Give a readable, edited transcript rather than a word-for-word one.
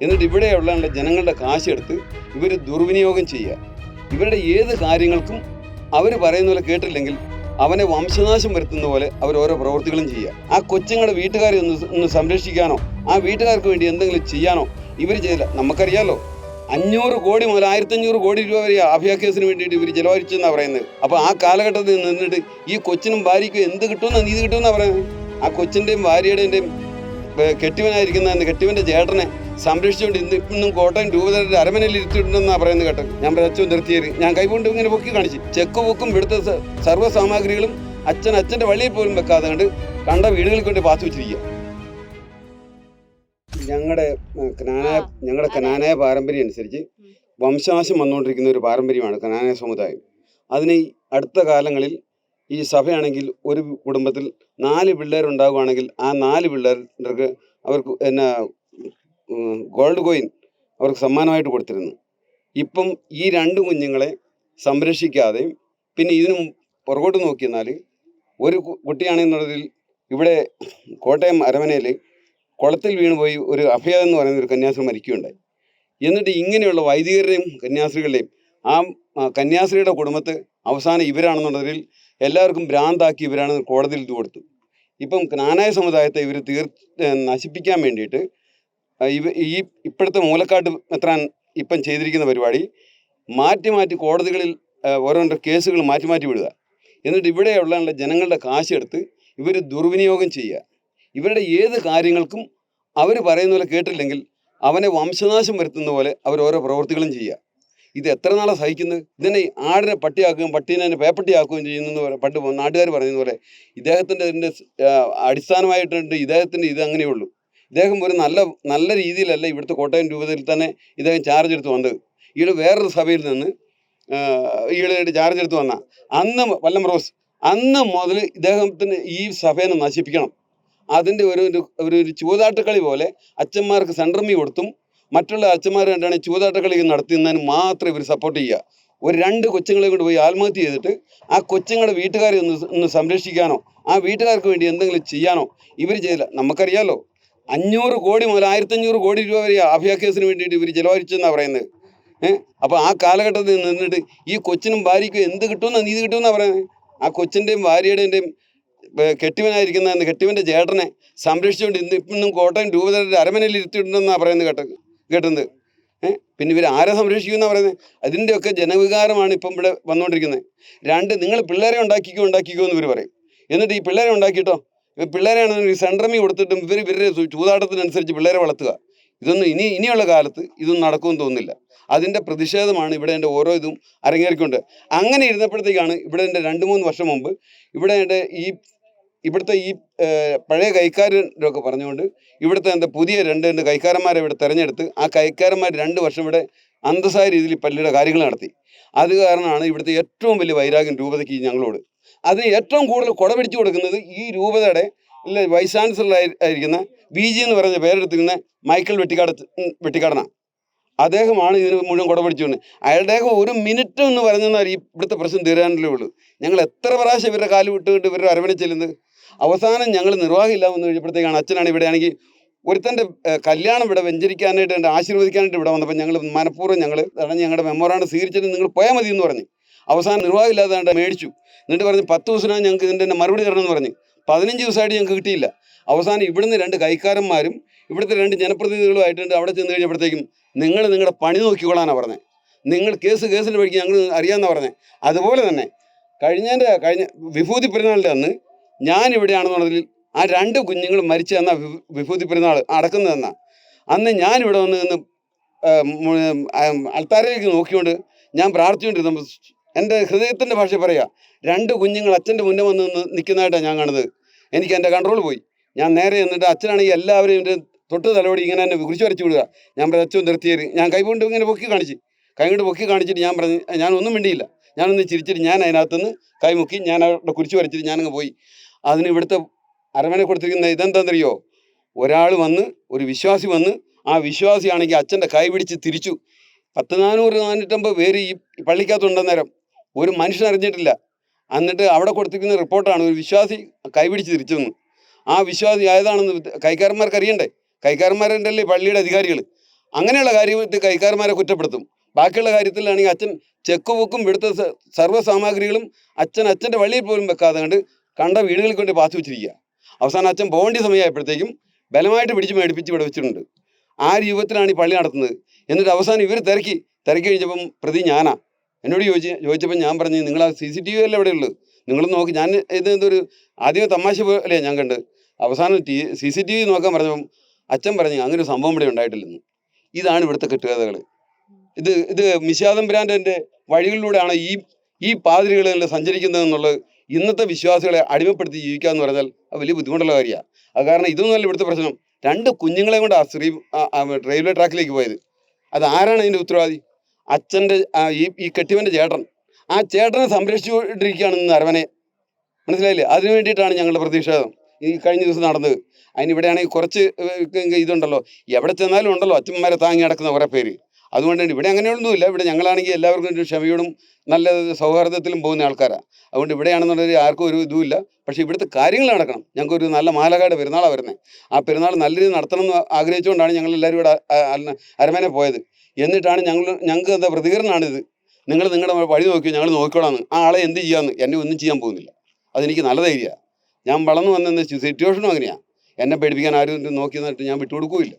എന്നിട്ട് ഇവിടെയുള്ള ജനങ്ങളുടെ കാശെടുത്ത് ഇവർ ദുർവിനിയോഗം ചെയ്യുക. ഇവരുടെ ഏത് കാര്യങ്ങൾക്കും അവർ പറയുന്ന പോലെ കേട്ടില്ലെങ്കിൽ അവനെ വംശനാശം വരുത്തുന്ന പോലെ അവർ ഓരോ പ്രവൃത്തികളും ചെയ്യുക. ആ കൊച്ചുങ്ങളുടെ വീട്ടുകാരെ ഒന്ന് സംരക്ഷിക്കാനോ ആ വീട്ടുകാർക്ക് വേണ്ടി എന്തെങ്കിലും ചെയ്യാനോ ഇവർ ചെയ്തില്ല. നമുക്കറിയാലോ, 500 കോടി മുതൽ 1500 കോടി രൂപ വരെ അഭയാക്കേസിന് വേണ്ടിയിട്ട് ഇവർ ചെലവഴിച്ചെന്നാണ് പറയുന്നത്. അപ്പോൾ ആ കാലഘട്ടത്തിൽ നിന്നിട്ട് ഈ കൊച്ചിനും ഭാര്യയ്ക്കും എന്ത് കിട്ടുമെന്നാണ്, നീതി കിട്ടുമെന്നാണ് പറയുന്നത്. ആ കൊച്ചിൻ്റെയും ഭാര്യയുടെയും കെട്ടിവനായിരിക്കുന്ന കെട്ടിവൻ്റെ ചേട്ടനെ സംരക്ഷിച്ചുകൊണ്ട് ഇന്നും കോട്ടയം രൂപതയുടെ അരമനയിൽ ഇരുത്തിയിട്ടുണ്ടെന്നാണ് പറയുന്നത് കേട്ടത്. ഞാൻ അച്ഛൻ നിർത്തിയത് ഞാൻ കൈകൊണ്ട് ഇങ്ങനെ പൊക്കി കാണിച്ചു. ചെക്ക് ബുക്കും ഇവിടുത്തെ സർവ്വ സാമഗ്രികളും അച്ഛൻ്റെ വള്ളിയിൽ പോലും വെക്കാതെ കണ്ട വീടുകളിൽ കൊണ്ട് പാത്തു വെച്ചിരിക്കുക. ഞങ്ങളുടെ കനാനായ പാരമ്പര്യം അനുസരിച്ച് വംശനാശം വന്നുകൊണ്ടിരിക്കുന്ന ഒരു പാരമ്പര്യമാണ് കനാനായ സമുദായം. അതിന് അടുത്ത കാലങ്ങളിൽ ഈ സഭയാണെങ്കിൽ ഒരു കുടുംബത്തിൽ 4 പിള്ളേരുണ്ടാവുകയാണെങ്കിൽ ആ 4 പിള്ളേർക്ക് അവർക്ക് ഗോൾഡ് കോയിൻ അവർക്ക് സമ്മാനമായിട്ട് കൊടുത്തിരുന്നു. ഇപ്പം ഈ 2 കുഞ്ഞുങ്ങളെ സംരക്ഷിക്കാതെയും പിന്നെ ഇതിനും പുറകോട്ട് നോക്കിയെന്നാൽ ഒരു കുട്ടിയാണെന്നുള്ളതിൽ ഇവിടെ കോട്ടയം അരമനയിൽ കുളത്തിൽ വീണുപോയി ഒരു അഭയ എന്ന് പറയുന്ന ഒരു കന്യാസ്ത്രീ മരിക്കുകയുണ്ടായി. എന്നിട്ട് ഇങ്ങനെയുള്ള വൈദികരുടെയും കന്യാസ്ത്രീകളുടെയും ആ കന്യാസ്ത്രീയുടെ കുടുംബത്തെ അവസാനം ഇവരാണെന്നുള്ളതിൽ എല്ലാവർക്കും ഭ്രാന്താക്കി ഇവരാണ് കോടതിയിൽ ഇത് കൊടുത്തു. ഇപ്പം കനാനായ സമുദായത്തെ ഇവർ നശിപ്പിക്കാൻ വേണ്ടിയിട്ട് ഇപ്പോഴത്തെ മൂലക്കാട്ട് മെത്രാൻ ഇപ്പം ചെയ്തിരിക്കുന്ന പരിപാടി മാറ്റി കോടതികളിൽ ഓരോരോ കേസുകൾ മാറ്റി വിടുക. എന്നിട്ട് ഇവിടെയുള്ള ജനങ്ങളുടെ കാശെടുത്ത് ഇവർ ദുർവിനിയോഗം ചെയ്യുക. ഇവരുടെ ഏത് കാര്യങ്ങൾക്കും അവർ പറയുന്ന പോലെ കേട്ടില്ലെങ്കിൽ അവനെ വംശനാശം വരുത്തുന്ന പോലെ അവർ ഓരോ പ്രവൃത്തികളും ചെയ്യുക. ഇത് എത്ര നാളെ സഹിക്കുന്നത്? ഇതിനെ ആടിനെ പട്ടിയാക്കുകയും പട്ടീനെ പേപ്പട്ടിയാക്കുകയും ചെയ്യുന്ന പണ്ട് നാട്ടുകാർ പറയുന്ന പോലെ ഇതിൻ്റെ അടിസ്ഥാനമായിട്ടുണ്ട് ഇദ്ദേഹത്തിൻ്റെ ഇത് അങ്ങനെയുള്ളൂ. ഇദ്ദേഹം ഒരു നല്ല രീതിയിലല്ല ഇവിടുത്തെ കോട്ടയം രൂപതയിൽ തന്നെ ഇദ്ദേഹം ചാർജ് എടുത്ത് വന്നത്. ഈട് വേറൊരു സഭയിൽ നിന്ന് ഈടായിട്ട് ചാർജ് എടുത്ത് വന്ന വല്ലം റോസ് അന്ന് മുതൽ ഇദ്ദേഹത്തിന് ഈ സഭയെ നശിപ്പിക്കണം. അതിൻ്റെ ഒരു ചൂതാട്ടക്കളി പോലെ അച്ഛന്മാർക്ക് സെൻട്രമി കൊടുത്തും മറ്റുള്ള അച്ഛന്മാർ കണ്ടാണ് ചൂതാട്ടക്കളി നടത്തുന്നതിന് മാത്രം ഇവർ സപ്പോർട്ട് ചെയ്യുക. ഒരു 2 കൊച്ചുങ്ങളെ കൊണ്ട് പോയി ആത്മഹത്യ ചെയ്തിട്ട് ആ കൊച്ചുങ്ങളുടെ വീട്ടുകാരെ ഒന്ന് സംരക്ഷിക്കാനോ ആ വീട്ടുകാർക്ക് വേണ്ടി എന്തെങ്കിലും ചെയ്യാനോ ഇവർ ചെയ്തില്ല. നമുക്കറിയാലോ, 500 കോടി മുതൽ 1500 കോടി രൂപ വരെ അഭയാക്കേസിന് വേണ്ടിയിട്ട് ഇവർ ചെലവഴിച്ചെന്നാണ് പറയുന്നത്. അപ്പോൾ ആ കാലഘട്ടത്തിൽ നിന്നിട്ട് ഈ കൊച്ചിനും ഭാര്യയ്ക്കും എന്ത് കിട്ടുമെന്നാണ്, നീതി കിട്ടുമെന്നാണ് പറയുന്നത്. ആ കൊച്ചിൻ്റെയും ഭാര്യയുടെയും കെട്ടിവനായിരിക്കുന്ന കെട്ടിവൻ്റെ ചേട്ടനെ സംരക്ഷിച്ചുകൊണ്ട് ഇന്നും കോട്ടയം രൂപതയുടെ അരമനയിൽ ഇരുത്തിയിട്ടുണ്ടെന്നാണ് പറയുന്നത് കേട്ടത്. പിന്നെ ഇവർ ആരെ സംരക്ഷിക്കുമെന്നാണ് പറയുന്നത്? അതിൻ്റെയൊക്കെ ജനവികാരമാണ് ഇപ്പം ഇവിടെ വന്നുകൊണ്ടിരിക്കുന്നത്. 2 നിങ്ങൾ പിള്ളേരെ ഉണ്ടാക്കിക്കോ എന്ന് ഇവർ പറയും. എന്നിട്ട് ഈ പിള്ളേരെ ഉണ്ടാക്കിയിട്ടോ പിള്ളേരെയാണെന്ന് സെൻട്രമി കൊടുത്തിട്ടും ഇവരുടെ ചൂതാട്ടത്തിനനുസരിച്ച് പിള്ളേരെ വളർത്തുക. ഇതൊന്നും ഇനിയുള്ള കാലത്ത് ഇതൊന്നും നടക്കുമെന്ന് തോന്നുന്നില്ല. അതിൻ്റെ പ്രതിഷേധമാണ് ഇവിടെ എൻ്റെ ഓരോ ഇതും അരങ്ങേറിക്കൊണ്ട്. അങ്ങനെ ഇരുന്നപ്പോഴത്തേക്കാണ് ഇവിടെ എൻ്റെ 2-3 വർഷം മുമ്പ് ഇവിടെ എൻ്റെ ഇവിടുത്തെ ഈ പഴയ കൈക്കാരൊക്കെ പറഞ്ഞുകൊണ്ട് ഇവിടുത്തെ പുതിയ 2 കൈക്കാരന്മാരെ ഇവിടെ തിരഞ്ഞെടുത്ത് ആ കൈക്കാരന്മാർ 2 വർഷം ഇവിടെ അന്തസ്സായ രീതിയിൽ പള്ളിയുടെ കാര്യങ്ങൾ നടത്തി. അത് കാരണമാണ് ഇവിടുത്തെ ഏറ്റവും വലിയ വൈരാഗ്യം രൂപതയ്ക്ക് ഞങ്ങളോട്. അതിന് ഏറ്റവും കൂടുതൽ കുട പിടിച്ചു കൊടുക്കുന്നത് ഈ രൂപതയുടെ വൈസ് ചാൻസലർ ആയിരിക്കുന്ന VG എന്ന് പറയുന്ന പേരെടുത്തിരിക്കുന്ന മൈക്കിൾ വെട്ടിക്കാടനാണ്. അദ്ദേഹമാണ് ഇതിന് മുഴുവൻ കുട പിടിച്ചുകൊണ്ട്. അദ്ദേഹം ഒരു മിനിറ്റ് എന്ന് പറഞ്ഞാൽ ഇവിടുത്തെ പ്രശ്നം തീരാനല്ലേ ഉള്ളൂ. ഞങ്ങൾ എത്ര പ്രാവശ്യം ഇവരുടെ കാല് വിട്ടുകൊണ്ട് ഇവരുടെ അരവണ ചെല്ലുന്നത്. അവസാനം ഞങ്ങൾ നിർവാഹമില്ലാമെന്ന് കഴിഞ്ഞപ്പോഴത്തേക്കാണ് അച്ഛനാണ് ഇവിടെ ആണെങ്കിൽ ഒരുത്തൻ്റെ കല്യാണം ഇവിടെ വെഞ്ചരിക്കാനായിട്ട് ആശീർവദിക്കാനായിട്ട് ഇവിടെ വന്നപ്പോൾ ഞങ്ങൾ മനഃപൂർവ്വം ഞങ്ങളുടെ മെമ്മോറാണ്ട് സ്വീകരിച്ചിട്ട് നിങ്ങൾ പോയാൽ മതി എന്ന് പറഞ്ഞ് അവസാനം നിർവാഹമില്ലാതെ മേടിച്ചു. എന്നിട്ട് പറഞ്ഞ് 10 ദിവസത്തിനാണ് ഞങ്ങൾക്ക് ഇതിൻ്റെ മറുപടി തരണമെന്ന് പറഞ്ഞ് 15 ദിവസമായിട്ട് ഞങ്ങൾക്ക് കിട്ടിയില്ല. അവസാനം ഇവിടുന്ന് 2 കൈക്കാരന്മാരും ഇവിടുത്തെ 2 ജനപ്രതിനിധികളുമായിട്ടുണ്ട് അവിടെ ചെന്ന് കഴിഞ്ഞപ്പോഴത്തേക്കും നിങ്ങളുടെ പണി നോക്കിക്കൊള്ളാനാണ് പറഞ്ഞത്. നിങ്ങൾ കേസിൻ്റെ വഴിക്ക് ഞങ്ങൾ അറിയാമെന്നാണ് പറഞ്ഞത്. അതുപോലെ തന്നെ കഴിഞ്ഞ വിഭൂതി പെരുന്നാളിൻ്റെ അന്ന് ഞാനിവിടെയാണെന്നുള്ളതിൽ ആ 2 കുഞ്ഞുങ്ങൾ മരിച്ചു തന്ന വിഭൂതി പെരുന്നാൾ അടക്കുന്നതെന്ന അന്ന് ഞാനിവിടെ വന്ന് നിന്ന് അൾത്താരയിലേക്ക് നോക്കിക്കൊണ്ട് ഞാൻ പ്രാർത്ഥിച്ചുകൊണ്ടിരുന്നപ്പോൾ എൻ്റെ ഹൃദയത്തിൻ്റെ ഭാഷ പറയുക 2 കുഞ്ഞുങ്ങൾ അച്ഛൻ്റെ മുന്നേ വന്ന് നിൽക്കുന്നതായിട്ടാണ് ഞാൻ കാണുന്നത്. എനിക്ക് എൻ്റെ കൺട്രോൾ പോയി. ഞാൻ നേരെ എന്നിട്ട് അച്ഛനാണെങ്കിൽ എല്ലാവരെയും എൻ്റെ തൊട്ട് തലോടി ഇങ്ങനെ എന്നെ കുറിച്ച് വരച്ചു വിടുക. ഞാൻ അച്ഛൻ നിർത്തിയത് ഞാൻ കൈകൊണ്ട് ഇങ്ങനെ പൊക്കി കാണിച്ചിട്ട് ഞാൻ പറഞ്ഞു, ഞാനൊന്നും മിണ്ടിയില്ല. ഞാനൊന്ന് ചിരിച്ചിട്ട് ഞാൻ അതിനകത്തുനിന്ന് കൈമുക്കി ഞാൻ അവിടെ കുരിച്ച് വരച്ചിട്ട് ഞാനങ്ങ് പോയി. അതിന് ഇവിടുത്തെ അരമന കൊടുത്തിരിക്കുന്ന ഇതെന്താണെന്നറിയോ? ഒരാൾ വന്ന് ഒരു വിശ്വാസി വന്ന് ആ വിശ്വാസിയാണെങ്കിൽ അച്ഛൻ്റെ കൈ പിടിച്ച് തിരിച്ചു. 450 പേര് ഈ പള്ളിക്കകത്തുണ്ടെന്നേരം ഒരു മനുഷ്യൻ അറിഞ്ഞിട്ടില്ല. എന്നിട്ട് അവിടെ കൊടുത്തിരിക്കുന്ന റിപ്പോർട്ടാണ് ഒരു വിശ്വാസി കൈപിടിച്ച് തിരിച്ചതെന്ന്. ആ വിശ്വാസി ആയതാണെന്ന് കൈക്കാരന്മാർക്ക് അറിയണ്ടേ? കൈക്കാരന്മാരുണ്ടല്ലേ പള്ളിയുടെ അധികാരികൾ. അങ്ങനെയുള്ള കാര്യത്തിൽ കൈക്കാരന്മാരെ കുറ്റപ്പെടുത്തും. ബാക്കിയുള്ള കാര്യത്തിലാണെങ്കിൽ അച്ഛൻ ചെക്ക് ബുക്കും ഇവിടുത്തെ സർവ്വ സാമഗ്രികളും അച്ഛൻ്റെ വള്ളിയിൽ പോലും വെക്കാതെ കണ്ട വീടുകളിൽ കൊണ്ട് പാസ് വെച്ചിരിക്കുക. അവസാനം അച്ഛൻ പോകേണ്ട സമയമായപ്പോഴത്തേക്കും ബലമായിട്ട് പിടിച്ച് മേടിപ്പിച്ച് ഇവിടെ വെച്ചിട്ടുണ്ട്. ആ രൂപത്തിലാണ് ഈ പള്ളി നടത്തുന്നത്. എന്നിട്ട് അവസാനം ഇവർ തിരക്കി കഴിഞ്ഞപ്പം പ്രതി ഞാനാ. എന്നോട് ചോദിച്ചപ്പോൾ ഞാൻ പറഞ്ഞു, നിങ്ങൾ ആ CCTV അല്ലേ ഇവിടെ ഉള്ളത്, നിങ്ങൾ നോക്കി. ഞാൻ എന്തൊരു ആദ്യമേ തമാശ പോലെ ഞാൻ കണ്ട്. അവസാനം CCTV നോക്കാൻ പറഞ്ഞപ്പം അച്ഛൻ പറഞ്ഞു അങ്ങനെ ഒരു സംഭവം ഇവിടെ ഉണ്ടായിട്ടില്ലെന്ന്. ഇതാണ് ഇവിടുത്തെ കെട്ടുകഥകൾ. ഇത് മിശിഹാതമ്പുരാൻ്റെ വഴികളിലൂടെയാണ് ഈ പാതിരികളിൽ സഞ്ചരിക്കുന്നതെന്നുള്ളത്. ഇന്നത്തെ വിശ്വാസികളെ അടിമപ്പെടുത്തി ജീവിക്കുക എന്ന് പറഞ്ഞാൽ അത് വലിയ ബുദ്ധിമുട്ടുള്ള കാര്യമാണ്. അത് കാരണം ഇതൊന്നുമല്ല ഇവിടുത്തെ പ്രശ്നം. 2 കുഞ്ഞുങ്ങളെ കൊണ്ട് ആ സ്ത്രീ റെയിൽവേ ട്രാക്കിലേക്ക് പോയത്. അത് ആരാണ് അതിൻ്റെ ഉത്തരവാദി? അച്ഛൻ്റെ ഈ കെട്ടിയവൻ്റെ ചേട്ടൻ. ആ ചേട്ടനെ സംരക്ഷിച്ചുകൊണ്ടിരിക്കുകയാണ് ഇന്ന് അരവനെ. മനസ്സിലായില്ലേ? അതിനു വേണ്ടിയിട്ടാണ് ഞങ്ങളുടെ പ്രതിഷേധം ഈ കഴിഞ്ഞ ദിവസം നടന്നത്. അതിനിവിടെയാണെങ്കിൽ കുറച്ച് ഇതുണ്ടല്ലോ, എവിടെ ചെന്നാലും ഉണ്ടല്ലോ അച്ഛന്മാരെ താങ്ങി നടക്കുന്ന കുറേ പേര്. അതുകൊണ്ട് ഇവിടെ അങ്ങനെയൊന്നുമില്ല. ഇവിടെ ഞങ്ങളാണെങ്കിൽ എല്ലാവർക്കും ഒരു ക്ഷമയോടും നല്ല സൗഹാർദ്ദത്തിലും പോകുന്ന ആൾക്കാരാണ്. അതുകൊണ്ട് ഇവിടെയാണെന്നുണ്ടെങ്കിൽ ആർക്കും ഒരു ഇതുമില്ല. പക്ഷേ ഇവിടുത്തെ കാര്യങ്ങൾ നടക്കണം. ഞങ്ങൾക്കൊരു നല്ല മാലകാട് പെരുന്നാളാണ് വരുന്നത്. ആ പെരുന്നാൾ നല്ല രീതിയിൽ നടത്തണം എന്ന് ആഗ്രഹിച്ചുകൊണ്ടാണ് ഞങ്ങൾ എല്ലാവരും ഇവിടെ അരമനെ പോയത്. എന്നിട്ടാണ് ഞങ്ങൾക്ക് എന്താ പ്രതികരണമാണിത്, നിങ്ങളുടെ വഴി നോക്കി ഞങ്ങൾ നോക്കിക്കോളാന്ന്. ആ ആളെ എന്ത് ചെയ്യാമെന്ന്. എന്നെ ഒന്നും ചെയ്യാൻ പോകുന്നില്ല. അതെനിക്ക് നല്ല ധൈര്യമാണ്. ഞാൻ വളർന്നു വന്ന സിറ്റുവേഷനും അങ്ങനെയാണ്. എന്നെ പേടിപ്പിക്കാൻ ആരും നോക്കി നിന്നിട്ട് ഞാൻ വിട്ടുകൊടുക്കുകയില്ല.